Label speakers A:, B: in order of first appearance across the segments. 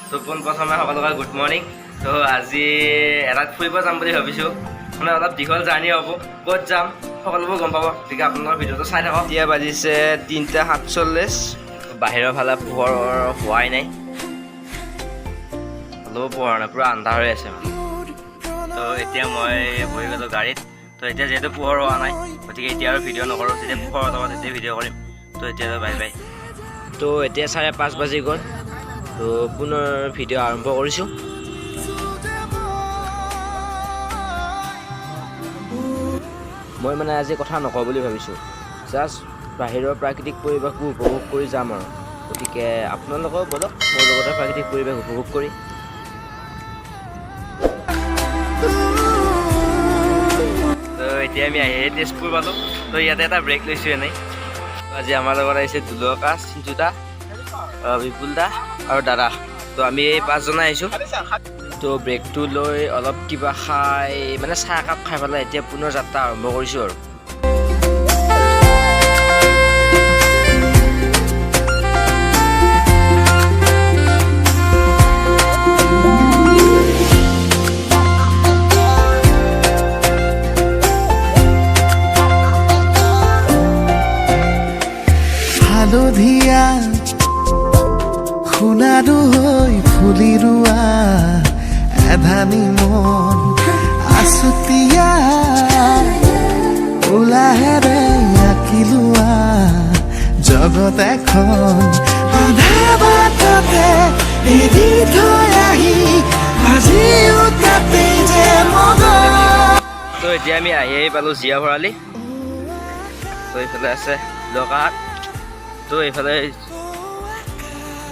A: তো পোনপ্ৰথমে সকলোকে গুড মৰ্ণিং। তো আজি এটাত ফুৰিব যাম বুলি ভাবিছোঁ, মানে অলপ দীঘল জাৰ্ণি হ'ব। ক'ত যাম সকলোবোৰ গম পাব, গতিকে আপোনালোকৰ ভিডিঅ'টো চাই থাকক। এতিয়া বাজিছে 3:47, বাহিৰৰ ফালে পোহৰ হোৱাই নাই, অলপো পোহৰ নাই, পূৰা আন্ধাৰ হৈ আছে মানে। তো এতিয়া মই বহি গ'লোঁ গাড়ীত। তো এতিয়া যিহেতু পোহৰ হোৱা নাই, গতিকে এতিয়া আৰু ভিডিঅ' নকৰোঁ, যেতিয়া পোহৰ হ'ব তেতিয়া ভিডিঅ' কৰিম। তো এতিয়া বাই বাই। তো এতিয়া 5:30 বাজি গ'ল। তো পুনৰ ভিডিঅ' আৰম্ভ কৰিছোঁ। মই মানে আজি কথা নকওঁ বুলি ভাবিছোঁ, জাষ্ট বাহিৰৰ প্ৰাকৃতিক পৰিৱেশবোৰ উপভোগ কৰি যাম আৰু। গতিকে আপোনালোকেও বলক মোৰ লগতে প্ৰাকৃতিক পৰিৱেশ উপভোগ কৰি। তো এতিয়া আমি আহি তেজপুৰ পালোঁ। তো ইয়াতে এটা ব্ৰেক লৈছোঁ এনেই। আজি আমাৰ লগত আহিছে দুলকা, চিন্তুদা, বিপুল দা আৰু দাদা। তো আমি এই 5জনে আহিছোঁ। তো ব্ৰেকটো লৈ অলপ কিবা খাই মানে চাহ একাপ খাই পেলাই এতিয়া পুনৰ যাত্ৰা আৰম্ভ কৰিছোঁ আৰু।
B: হালধীয়া সোণাৰু হৈ ফুলি ৰোৱা এধানি মন আছুতীয়া উলাহেৰে আঁকি লোৱা জগত এখন আধা বাটতে এৰি থৈ আহি আজিও তাতে যে মগন।
A: তো এতিয়া আমি আহি পালোঁ জীয়া ভৰালি। তো এইফালে আছে লকাহাট। তো এইফালে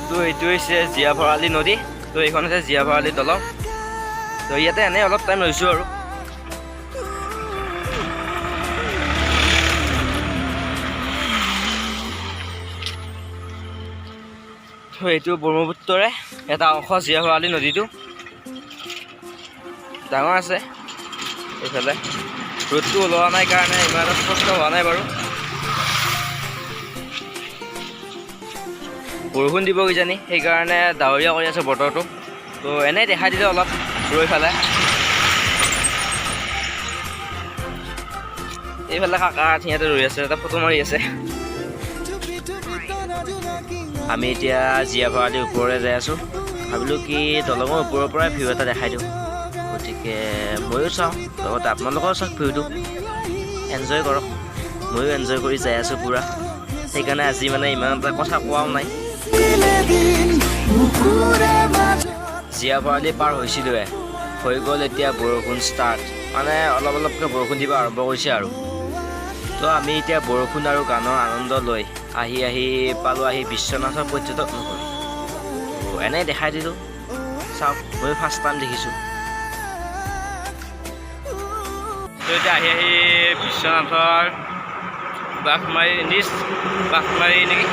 A: তো এইটো হৈছে জীয়া ভৰালি নদী। তো এইখন হৈছে জীয়া ভৰালি দলং। তো ইয়াতে এনেই অলপ টাইম ৰৈছোঁ আৰু। তো এইটো ব্ৰহ্মপুত্ৰৰে এটা অংশ, জীয়া ভৰালি নদীটো ডাঙৰ আছে। এইফালে ৰ'দটো ওলোৱা নাই কাৰণে ইমান এটা স্পষ্ট হোৱা নাই বাৰু। বৰষুণ দিব কিজানি, সেইকাৰণে ডাৱৰীয়া কৰি আছে বতৰটো। তো এনেই দেখাই দিলে অলপ ৰৈ ফালে। এইফালে কাকা সিহঁতে ৰৈ আছে, এটা ফটো মাৰি আছে। আমি এতিয়া জীয়া ভৰালিৰ ওপৰলৈ যাই আছোঁ। ভাবিলোঁ কি দলঙৰ ওপৰৰ পৰাই ভিউ এটা দেখাই দিওঁ, গতিকে ময়ো চাওঁ, লগতে আপোনালোকেও চাওক, ভিউটো এনজয় কৰক। ময়ো এনজয় কৰি যাই আছোঁ পূৰা, সেইকাৰণে আজি মানে ইমান এটা কথা কোৱাও নাই। জীয়া ভৰালি পাৰ হৈছিলোঁহে, হৈ গ'ল এতিয়া বৰষুণ ষ্টাৰ্ট, মানে অলপ অলপকৈ বৰষুণ দিব আৰম্ভ কৰিছে আৰু। তো আমি এতিয়া বৰষুণ আৰু গানৰ আনন্দ লৈ আহি পালোঁ বিশ্বনাথৰ পৰ্যটক নগৰী। তো এনেই দেখাই দিলোঁ, চাওক, ময়ো ফাৰ্ষ্ট টাইম দেখিছোঁ। তো এতিয়া আহি বিশ্বনাথৰ বাঘমাৰী নেকি,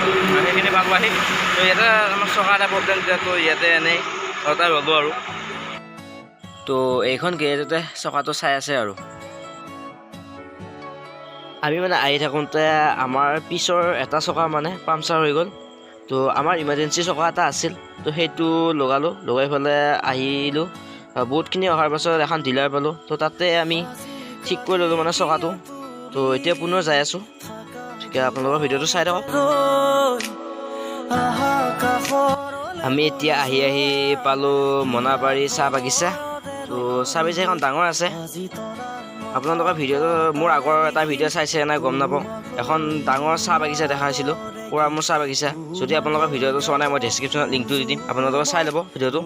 A: সেইখিনি পালোঁ আহি। তো ইয়াতে আমাৰ চকা এটা প্ৰব্লেম দিয়া, তো ইয়াতে এনেই এটা ৰ'লোঁ আৰু। তো এইখন গেৰেজতে চকাটো চাই আছে আৰু। আমি মানে আহি থাকোঁতে আমাৰ পিছৰ এটা চকা মানে পামচাৰ হৈ গ'ল। তো আমাৰ ইমাৰ্জেঞ্চি চকা এটা আছিল, তো সেইটো লগালোঁ, লগাই পেলাই আহিলোঁ। বহুতখিনি অহাৰ পাছত এখন ডিলাৰ পালোঁ, তো তাতে আমি ঠিক কৰি ল'লোঁ মানে চকাটো। তো এতিয়া পুনৰ যাই আছোঁ, গতিকে আপোনালোকৰ ভিডিঅ'টো চাই থাকক। আমি এতিয়া আহি পালোঁ মনাবাৰী চাহ বাগিচা। তো চাহ বাগিচাখন ডাঙৰ আছে। আপোনালোকৰ ভিডিঅ'টো মোৰ আগৰ এটা ভিডিঅ' চাইছে নাই গম নাপাওঁ, এখন ডাঙৰ চাহ বাগিচা দেখাইছিলোঁ, মোৰ চাহ বাগিচা। যদি আপোনালোকৰ ভিডিঅ'টো চোৱা নাই, মই ডেছক্ৰিপশ্যনত লিংকটো দি দিম, আপোনালোকে চাই ল'ব ভিডিঅ'টো।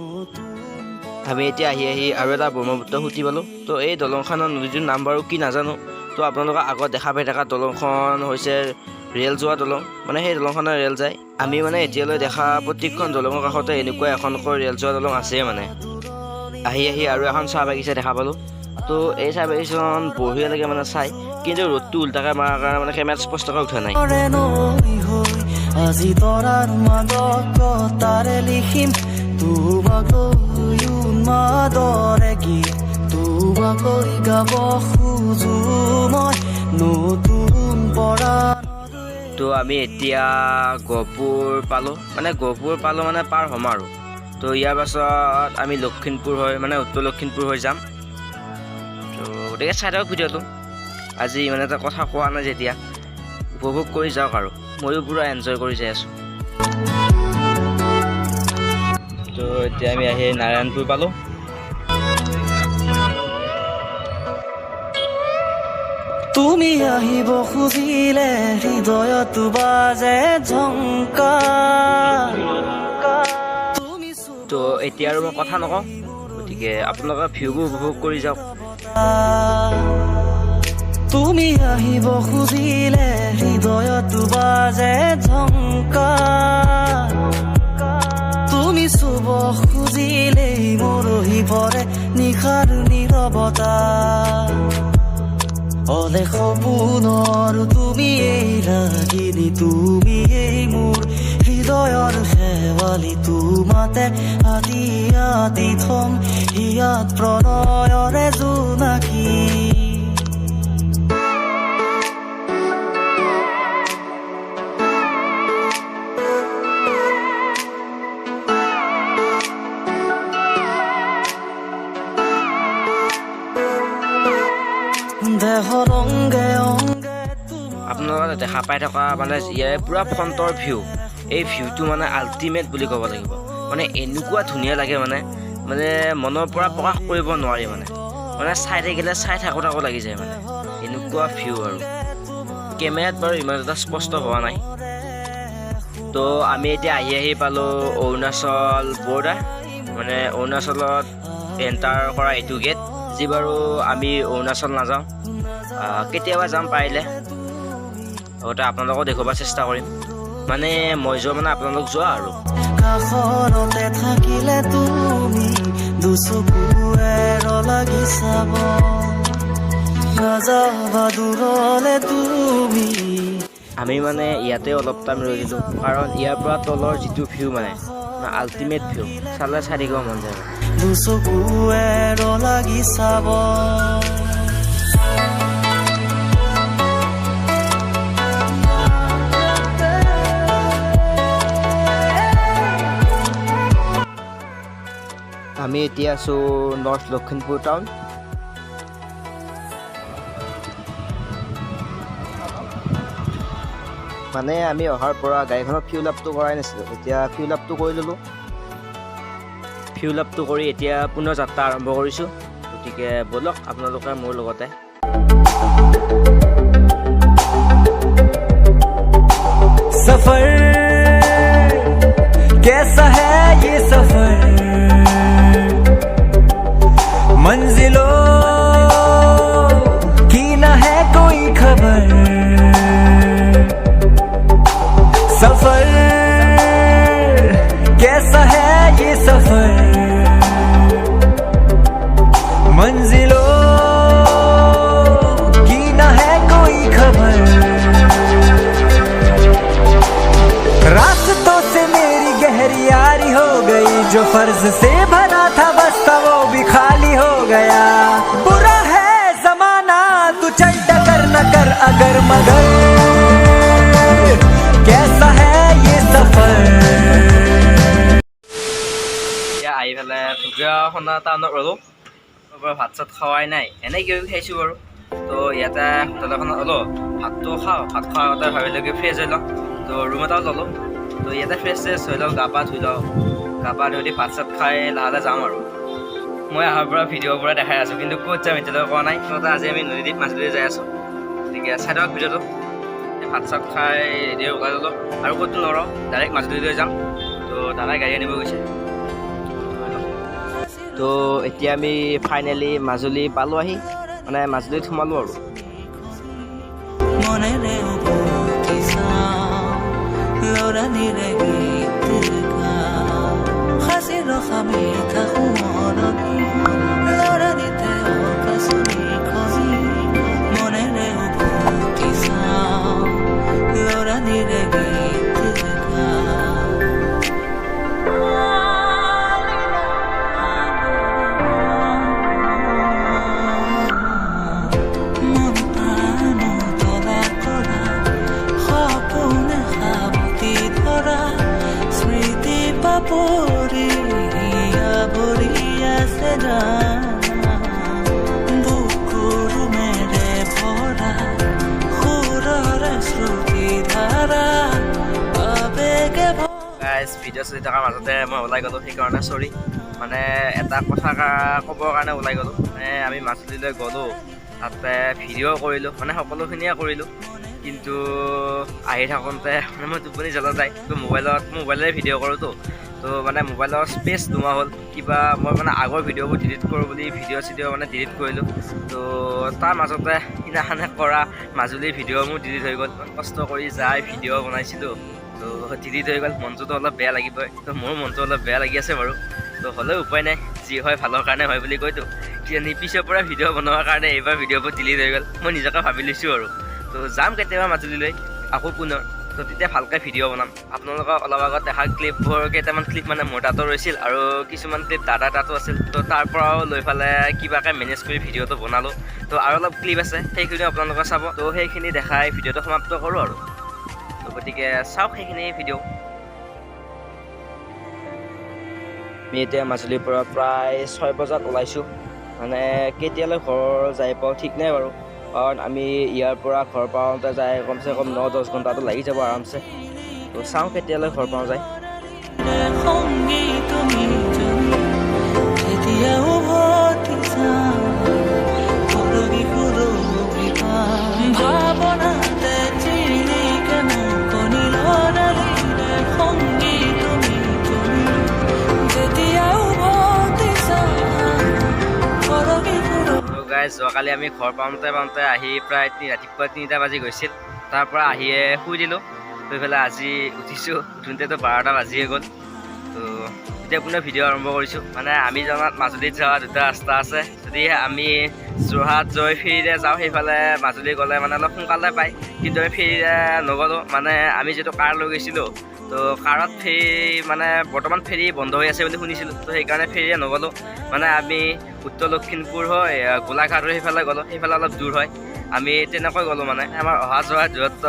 A: আমি এতিয়া আহি আৰু এটা ব্ৰহ্মপুত্ৰ সুতি পালোঁ। তো এই দলংখনৰ নদীটোৰ নাম বাৰু কি নাজানো। তো আপোনালোকৰ আগত দেখা পাই থকা দলংখন হৈছে ৰেল যোৱা দলং, মানে সেই দলংখনৰ ৰেল যায়। আমি মানে এতিয়ালৈ দেখা প্ৰত্যেকখন দলঙৰ কাষতে এনেকুৱা এখনকৈ ৰেল যোৱা দলং আছেই মানে। আহি আৰু এখন চাহ বাগিচা দেখা পালোঁ। তো এই চাহ বাগিচাখন বঢ়িয়া লাগে মানে চাই, কিন্তু ৰ'দটো উল্টাকৈ মাৰাৰ কাৰণে মানে কেমেৰাত স্পষ্টকৈ উঠা নাই। আজি তৰাৰ মাজত তাৰে লিখিম তোমাকৰে গীত, তোমাকৈ গাব খোজো মই নতুন পৰা। তো আমি এতিয়া গহপুৰ পালোঁ মানে পাৰ হ'ম আৰু। তো তো ইয়াৰ পাছত আমি লখিমপুৰ হৈ মানে উত্তৰ লখিমপুৰ হৈ যাম। তো গতিকে চাই থাকক ভিডিঅ'টো। আজি ইমান এটা কথা কোৱা নাই যেতিয়া, উপভোগ কৰি যাওক আৰু ময়ো পুৰা এনজয় কৰি যাই আছোঁ। তো এতিয়া আমি আহি নাৰায়ণপুৰ পালোঁ।
C: তুমি আহিব খুজিলে হৃদয়ত বাজে ঝংকাৰ।
A: তো এতিয়া আৰু মই কথা নকওঁ, গতিকে আপোনালোকে ভিউবোৰ উপভোগ কৰি যাওক।
C: তুমি আহিব খুজিলে হৃদয়ত বাজে ঝংকাৰ। তুমি চুব খুজিলেই মৰহি পৰে নিশাৰ নীৰৱতা। অলে সপোনৰ তুমি এই ৰাগিনী, তুমি এই মোৰ হৃদয়ৰ শেৱালি। তোমাতে আদি আদি থম হিয়াত প্ৰণয়ৰে জোনাকী। দেহৰ অংগে অংগে
A: আপোনালোকে দেখা পাই থকা মানে ইয়াৰে পূৰা ফ্ৰণ্টৰ ভিউ, এই ভিউটো মানে আল্টিমেট বুলি ক'ব লাগিব। মানে এনেকুৱা ধুনীয়া লাগে মানে মনৰ পৰা প্ৰকাশ কৰিব নোৱাৰি। মানে চাই থাকিলে চাই থাকোঁ লাগি যায় মানে এনেকুৱা ভিউ। আৰু কেমেৰাত বাৰু ইমান এটা স্পষ্ট হোৱা নাই। তো আমি এতিয়া আহি পালোঁ অৰুণাচল বৰ্ডাৰ, মানে অৰুণাচলত এণ্টাৰ কৰা এইটো গেট, যি বাৰু আমি অৰুণাচল নাযাওঁ, কেতিয়াবা যাম পাৰিলে। লগতে আপোনালোকক দেখুৱাব চেষ্টা কৰিম, মানে মই যোৱা মানে আপোনালোক যোৱা আৰু।
C: কাষৰতে থাকিলে তুমি দুচকুৱে লাগি চাব, নাযাবা দূৰলে তুমি।
A: আমি মানে ইয়াতে অলপ টাইম ৰৈ দিলোঁ, কাৰণ ইয়াৰ পৰা তলৰ যিটো ভিউ মানে আল্টিমেট ভিউ, চালে চাই থাকিব মন যায়।
C: দুচকুৱে লাগি চাব।
A: আমি এতিয়া আছোঁ নৰ্থ লখিমপুৰ টাউন। মানে আমি অহাৰ পৰা গাড়ীখনত ফিউল আপটো কৰাই নাছিলোঁ, এতিয়া ফিউল আপটো কৰি ল'লোঁ। ফিউল আপটো কৰি এতিয়া পুনৰ যাত্ৰা আৰম্ভ কৰিছোঁ। গতিকে ব'লক আপোনালোকে মোৰ লগতে।
C: सफर कैसा है ये सफर, मंजिलों की न है कोई खबर। सफर कैसा है ये सफर, मंजिलों की न है कोई खबर। रास्तों से मेरी गहरी यारी हो गई, जो फर्ज से भरा था बस्ता वो भी खाली हो गया। बुरा है जमाना तू चल टकर न कर अगर मगर, कैसा है ये सफर।
A: এতিয়া আহি পেলাই ঢুকীয়াখনা টাউনত ৰ'লোঁ। ভাত চাত খোৱাই নাই, এনেই কিবা কিবি খাইছোঁ বাৰু। তো ইয়াতে হোটেল এখনত ৰ'লোঁ, ভাতটো খাওঁ। ভাত খোৱাৰ আগতে ভাবিলোঁ কি ফ্ৰেছ হৈ লওঁ, তো ৰুম এটাও ল'লোঁ। তো ইয়াতে ফ্ৰেছ হৈ লওঁ, গা পা ধুই লওঁ। গা পা ধুই ভাত চাত খাই লাহে যাম আৰু। মই অহাৰ পৰা ভিডিঅ'ৰ পৰা দেখাই আছোঁ, কিন্তু ক'ত যাম এতিয়ালৈকে কোৱা নাই। তো আজি আমি নদীদ্বীপ মাজুলী যাই আছোঁ। গতিকে চাই থাকক ভিডিঅ'টো। ভাত চাত খাই ৰেডি ওলাই ল'লোঁ, আৰু ক'তো নৰওঁ, ডাইৰেক্ট মাজুলীলৈ যাম। তো দাদাই গাড়ী আনিব গৈছে। তো এতিয়া আমি ফাইনেলি মাজুলী পালোঁ আহি, মানে মাজুলীত সোমালোঁ আৰু।
C: মনেৰে উভতি চাওঁ ল'ৰানিৰে গীত গাওঁ, সাজি ৰখা মিঠা সোঁৱৰণি ল'ৰানিতে অকাচনি খজি। মনেৰে উভতি চাওঁ ল'ৰানিৰে গীত গাওঁ।
D: কৰি আছে জানা বুকুৰ মেৰে ভৰা সুৰৰে শ্ৰুতি ধাৰা আবেগে
A: গাইজ ভিডিঅ' চলি থকাৰ মাজতে মই ওলাই গ'লোঁ, সেইকাৰণে চৰি। মানে এটা কথা ক'বৰ কাৰণে ওলাই গ'লোঁ। মানে আমি মাজুলীলৈ গ'লোঁ, তাতে ভিডিঅ' কৰিলোঁ, মানে সকলোখিনিয়ে কৰিলোঁ। কিন্তু আহি থাকোঁতে মানে মই টোপনি জ্বলা যায়। তো মোবাইলেৰে ভিডিঅ' কৰোঁতো, তো মানে মোবাইলৰ স্পেচ নোহোৱা হ'ল। কিবা মই মানে আগৰ ভিডিঅ'বোৰ ডিলিট কৰোঁ বুলি ভিডিঅ' মানে ডিলিট কৰিলোঁ। তো তাৰ মাজতে সিদিনাখনে কৰা মাজুলীৰ ভিডিঅ' মোৰ ডিলিট হৈ গ'ল। ইমান কষ্ট কৰি যাই ভিডিঅ' বনাইছিলোঁ, তো ডিলিট হৈ গ'ল। মনটোতো অলপ বেয়া লাগিবই, তো মোৰ মনটো অলপ বেয়া লাগি আছে বাৰু। তো হ'লেও উপায় নাই, যি হয় ভালৰ কাৰণে হয় বুলি কৈতো। কিজানি পিছৰ পৰা ভিডিঅ' বনোৱাৰ কাৰণে এইবাৰ ভিডিঅ'বোৰ ডিলিট হৈ গ'ল, মই নিজকে ভাবি লৈছোঁ আৰু। তো যাম কেতিয়াবা মাজুলীলৈ আকৌ পুনৰ, তো তেতিয়া ভালকৈ ভিডিঅ' বনাম। আপোনালোকক অলপ আগত দেখা ক্লিপবোৰ কেইটামান ক্লিপ মানে মোৰ তাতো ৰৈছিল আৰু কিছুমান ক্লিপ দাদাৰ তাতো আছিল। তো তাৰ পৰাও লৈ পেলাই কিবাকৈ মেনেজ কৰি ভিডিঅ'টো বনালোঁ। তো আৰু অলপ ক্লিপ আছে, সেইখিনিও আপোনালোকে চাব। তো সেইখিনি দেখাই ভিডিঅ'টো সমাপ্ত কৰোঁ আৰু। তো গতিকে চাওক সেইখিনি ভিডিঅ'। আমি এতিয়া মাজুলীৰ পৰা প্ৰায় 6 বজাত ওলাইছোঁ। মানে কেতিয়ালৈ ঘৰ যাই পাওঁ ঠিক নাই বাৰু, কাৰণ আমি ইয়াৰ পৰা ঘৰ পাওঁতে যায় কমচে কম 9-10 ঘণ্টাটো লাগি যাব আৰামছে। তো চাওঁ কেতিয়ালৈ ঘৰ পাওঁ যায়।
D: সংগী তুমি যেতিয়া উভতি ভাৱনাতে চিৰিকে মুকনি লৰালিৰে সংগী তুমি যেতিয়া উভতি
A: তো গাইজ যোৱাকালি আমি ঘৰ পাওঁতে আহি প্ৰায় ৰাতিপুৱা 3টা বাজি গৈছিল। তাৰ পৰা আহিয়ে শুই দিলোঁ। শুই পেলাই আজি উঠিছোঁ, উঠোঁতেতো 12টা বাজিয়ে গ'ল। তো এতিয়া পুনৰ ভিডিঅ' আৰম্ভ কৰিছোঁ। মানে আমি জনাত মাজুলীত যোৱা 2টা ৰাস্তা আছে। যদি আমি যোৰহাট ফেৰীৰে যাওঁ, সেইফালে মাজুলী গ'লে মানে অলপ সোনকালে পায়। কিন্তু আমি ফেৰীৰে নগ'লোঁ, মানে আমি যিটো কাৰ লৈ গৈছিলোঁ, তো কাৰত ফেৰী মানে বৰ্তমান ফেৰী বন্ধ হৈ আছে বুলি শুনিছিলোঁ। তো সেইকাৰণে ফেৰীৰে নগ'লোঁ। মানে আমি উত্তৰ লখিমপুৰ হৈ গোলাঘাট হৈ সেইফালে গ'লোঁ, সেইফালে অলপ দূৰ হয়। আমি তেনেকৈ গ'লোঁ। মানে আমাৰ অহা যোৱা দূৰত্ব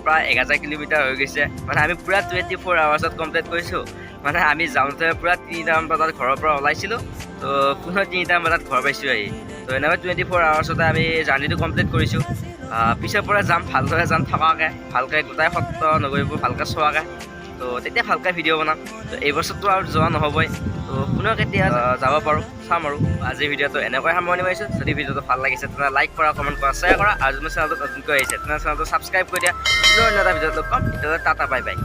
A: প্ৰায় 1000 কিলোমিটাৰ হৈ গৈছে। মানে আমি পূৰা 24 আৱাৰ্ছত কমপ্লিট কৰিছোঁ। মানে আমি যাওঁতে পূৰা 3টামান বজাত ঘৰৰ পৰা ওলাইছিলোঁ, তো পুনৰ 3টামান বজাত ঘৰ পাইছোঁ আহি। তো এনেকৈ 24 আৱাৰ্ছতে আমি জাৰ্ণিটো কমপ্লিট কৰিছোঁ। পিছৰ পৰা যাম, ভালদৰে যাম থকাকৈ, ভালকৈ গোটাই সত্ৰ নগৰীবোৰ ভালকৈ চোৱাকৈ। তো তেতিয়া ভালকৈ ভিডিঅ' বনাম। তো এই বছৰটো আৰু যোৱা নহ'বই, তো পুনৰ কেতিয়া যাব পাৰোঁ চাম আৰু। আজিৰ ভিডিঅ'টো এনেকৈ সামৰণি মাৰিছোঁ। যদি ভিডিঅ'টো ভাল লাগিছে তেনেহ'লে লাইক কৰা, কমেণ্ট কৰা, শ্বেয়াৰ কৰা। আৰু যদি চেনেলটোত নতুনকৈ আহিছে তেনেহ'লে চেনেলটো ছাবস্ক্ৰাইব কৰি দিয়া। পুনৰ অন্য এটা ভিডিঅ'ত লগ পাম। তেতিয়াহ'লে টাটা বাই বাই।